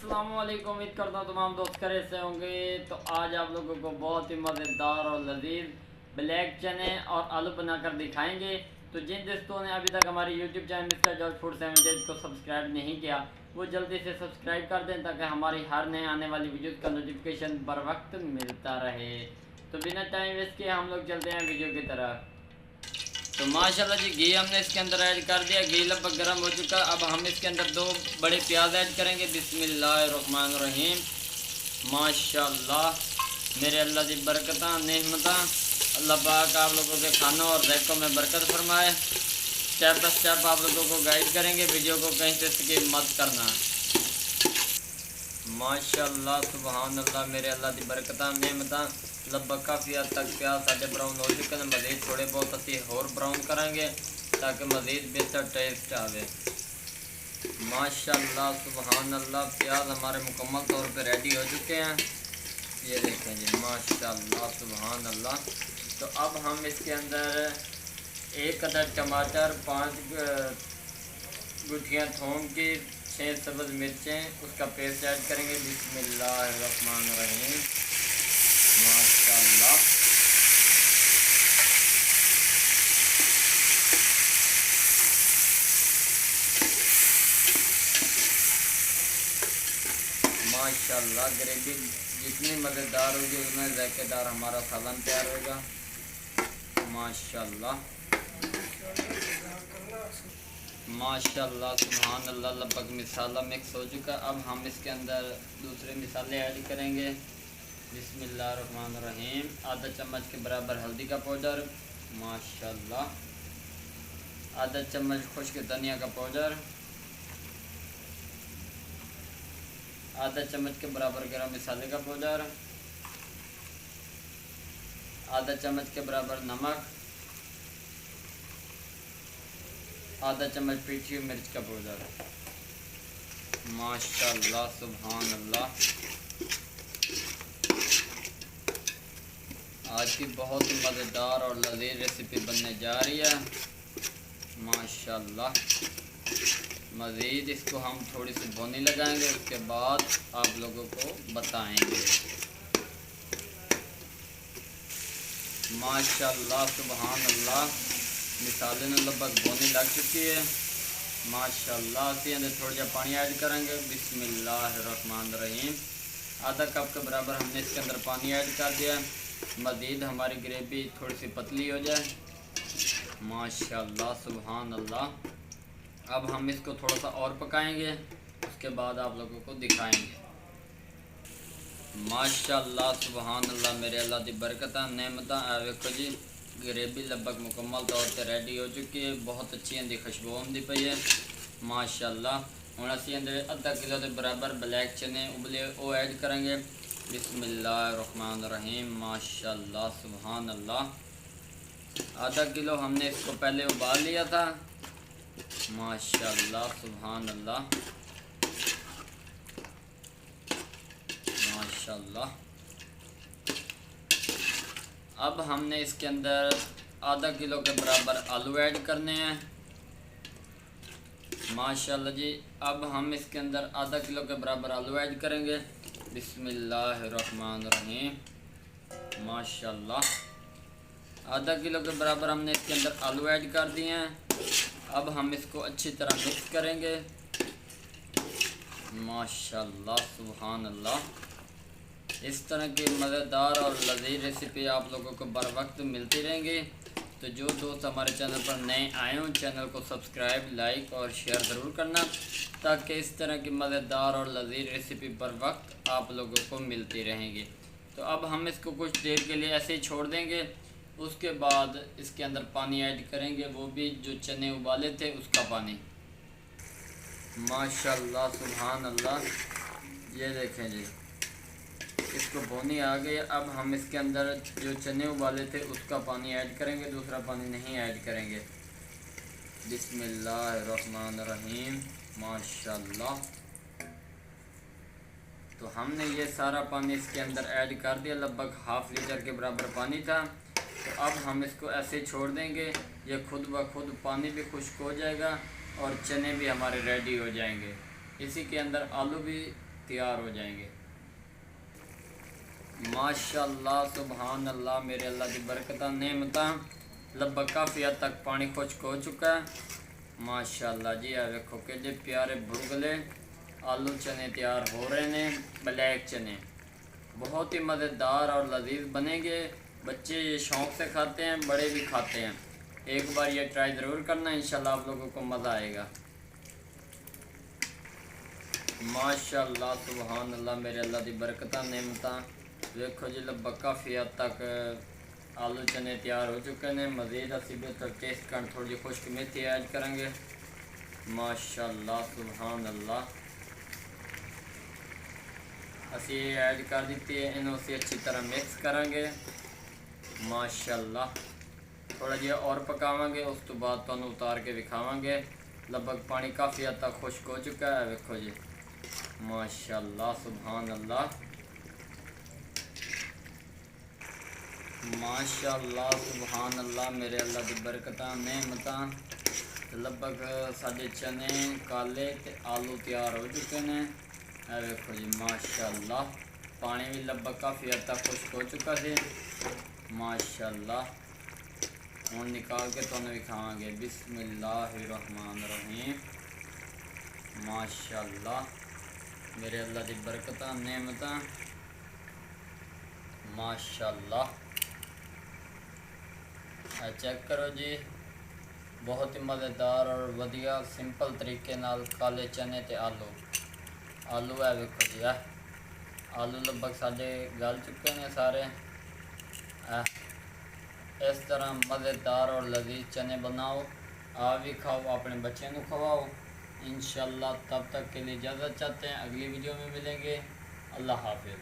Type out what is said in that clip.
अस्सलामुअलैकुम। उम्मीद करता हूँ तमाम दोस्त करे से होंगे। तो आज आप लोगों को बहुत ही मज़ेदार और लजीज ब्लैक चने और आलू बनाकर दिखाएंगे। तो जिन दोस्तों ने अभी तक हमारे YouTube channel mister George food 78 को सब्सक्राइब नहीं किया वो जल्दी से सब्सक्राइब कर दें ताकि हमारी हर नए आने वाली वीडियोज़ का नोटिफिकेशन बर वक्त मिलता रहे। तो बिना टाइम वेस्ट किए हम लोग चलते हैं वीडियो की तरफ। तो माशाल्लाह जी घी हमने इसके अंदर ऐड कर दिया। घी लगभग गर्म हो चुका। अब हम इसके अंदर 2 बड़े प्याज ऐड करेंगे। बिस्मिल्लाहिर्रहमानिर्रहीम। माशाल्लाह मेरे अल्लाह की बरकत नेमत अल्लाह पाक आप लोगों के खानों और ज़ायक़ों में बरकत फरमाए। स्टेप बाय स्टेप आप लोगों को गाइड करेंगे, वीडियो को कहीं से स्किप मत करना। माशाल्लाह सुबहान अल्लाह मेरे अल्लाह की बरकत नेमत लगभग काफ़ी हद तक प्याज साढ़े ब्राउन हो चुके हैं। मज़ीद थोड़े बहुत असी होर ब्राउन करेंगे ताकि मज़ीद बेहतर टेस्ट आवे। माशाल्लाह सुबहान अल्लाह प्याज हमारे मुकम्मल तौर पे रेडी हो चुके हैं। ये देखें जी माशाल्लाह सुबहान अल्लाह। तो अब हम इसके अंदर 1 अदद टमाटर, 5 गुठियाँ थूम की, 6 सब्ज़ मिर्चें उसका पेस्ट ऐड करेंगे। बिस्मिल्लाहिर्रहमानिर्रहीम। माशाल्लाह माशाल्लाह ग्रेवी जितनी मज़ेदार होगी उतना ज़ायकेदार हमारा सालन तैयार होगा। माशाल्लाह माशाल्लाह सुभान अल्लाह। लगभग मसाला मिक्स हो चुका। अब हम इसके अंदर दूसरे मसाले ऐड करेंगे। बिस्मिल्लाहिर्रहमानिर्रहीम। आधा चम्मच के बराबर हल्दी का पाउडर। माशाल्लाह आधा चम्मच खुश्क धनिया का पाउडर। आधा चम्मच के बराबर गरम मसाले का पाउडर। आधा चम्मच के बराबर नमक। आधा चम्मच पीठी हुई मिर्च का पाउडर। माशाल्लाह सुभान अल्लाह। आज की बहुत ही मज़ेदार और लजीज रेसिपी बनने जा रही है। माशाल्लाह मज़ीद इसको हम थोड़ी सी भुनी लगाएंगे, उसके बाद आप लोगों को बताएंगे। माशाल्लाह सुभान अल्लाह मिसाले ने लगभग भुनी लग चुकी है। माशाल्लाह इसके अंदर थोड़ा सा पानी ऐड करेंगे। बिस्मिल्लाहिर्रहमानिर्रहीम। आधा कप के बराबर हमने इसके अंदर पानी ऐड कर दिया। मज़ीद हमारी ग्रेवी थोड़ी सी पतली हो जाए। माशाल्लाह सुभान अल्लाह। अब हम इसको थोड़ा सा और पकाएंगे, उसके बाद आप लोगों को दिखाएंगे। माशाल्लाह सुभान अल्लाह मेरे अल्लाह की बरकत नेमत वेखो जी ग्रेवी लगभग मुकम्मल तौर पर रेडी हो चुकी है। बहुत अच्छी इनकी खुशबू आती पई है। माशाल्लाह हुण असीं अंदर आधा किलो के बराबर ब्लैक चने उबले वो ऐड करेंगे। बिस्मिल्लाहिर्रहमानिर्रहीम। माशाल्लाह सुभान अल्लाह। आधा किलो हमने इसको पहले उबाल लिया था। माशाल्लाह सुभान अल्लाह माशाल्लाह। अब हमने इसके अंदर आधा किलो के बराबर आलू ऐड करने हैं। माशाल्लाह जी अब हम इसके अंदर आधा किलो के बराबर आलू ऐड करेंगे। बिस्मिल्लाहिर्रहमानिर्रहीम। माशाल्लाह आधा किलो के बराबर हमने इसके अंदर आलू ऐड कर दिए हैं। अब हम इसको अच्छी तरह मिक्स करेंगे। माशाल्लाह सुभान अल्लाह। इस तरह की मज़ेदार और लजीज रेसिपी आप लोगों को बर वक्त मिलती रहेंगी। तो जो दोस्त हमारे चैनल पर नए आए हों चैनल को सब्सक्राइब, लाइक और शेयर ज़रूर करना ताकि इस तरह की मज़ेदार और लजीज रेसिपी बर वक्त आप लोगों को मिलती रहेंगी। तो अब हम इसको कुछ देर के लिए ऐसे ही छोड़ देंगे। उसके बाद इसके अंदर पानी ऐड करेंगे, वो भी जो चने उबाले थे उसका पानी। माशाल्लाह सुभान अल्लाह। ये देखें जी इसको भुनी आ गई। अब हम इसके अंदर जो चने उबाले थे उसका पानी ऐड करेंगे, दूसरा पानी नहीं ऐड करेंगे। बिस्मिल्लाहिर्रहमानिर्रहीम। माशाल्लाह। तो हमने ये सारा पानी इसके अंदर ऐड कर दिया। लगभग ½ लीटर के बराबर पानी था। तो अब हम इसको ऐसे छोड़ देंगे। ये खुद ब खुद पानी भी खुश्क हो जाएगा और चने भी हमारे रेडी हो जाएंगे। इसी के अंदर आलू भी तैयार हो जाएंगे। माशाल्लाह सुभान अल्लाह, मेरे अल्लाह की बरकत नेमता। लगभग काफ़ी हद तक पानी खुश्क हो चुका है माशाल्लाह जी। आ देखो कि जे प्यारे बुलगुले आलू चने तैयार हो रहे ने, ब्लैक चने बहुत ही मज़ेदार और लजीज बनेंगे। बच्चे ये शौक़ से खाते हैं, बड़े भी खाते हैं। एक बार ये ट्राई ज़रूर करना, इंशाल्लाह आप लोगों को मज़ा आएगा। माशाल्लाह सुभान अल्लाह, मेरे अल्लाह की बरकत नेमता। देखो जी लगभग काफ़ी हद तक आलू चने तैयार हो चुके हैं। मज़ीद असी बेहतर टेस्ट कर थोड़ी जी खुश्क मेथी ऐड करेंगे। माशाल्लाह सुभान अल्लाह, असी ऐड कर दी है, इन्हों असी अच्छी तरह मिक्स करेंगे माशाल्लाह। थोड़ा जिहा और पकावांगे, उस तो बाद तुहानू उतार के दिखावांगे। लगभग पानी काफ़ी हद तक खुश्क हो चुका है। देखो जी माशाल्लाह सुभान अल्लाह, माशाल्लाह सुभान अल्लाह, मेरे अल्लाह की बरकत नेमता। लगभग साढ़े चने काले ते आलू तैयार हो चुके हैं। देखो जी माशाल्लाह, पानी भी लगभग काफ़ी हद तक खुश्क हो चुका है माशाल्लाह। हूँ निकाल के तुहानू दिखावांगे। बिस्मिल्लाहिर्रहमानिर्रहीम। माशाल्लाह, मेरे अल्लाह की बरकत नेमता माशाल्लाह। चेक करो जी, बहुत ही मज़ेदार और वधिया सिंपल तरीके नाल काले चने ते आलू है। देखो जी आलू लगभग साढ़े गल चुके हैं सारे। इस तरह मज़ेदार और लजीज चने बनाओ, आप भी खाओ, अपने बच्चों को खवाओ इंशाल्लाह। तब तक के लिए इजाज़त चाहते हैं, अगली वीडियो में मिलेंगे। अल्लाह हाफिज़।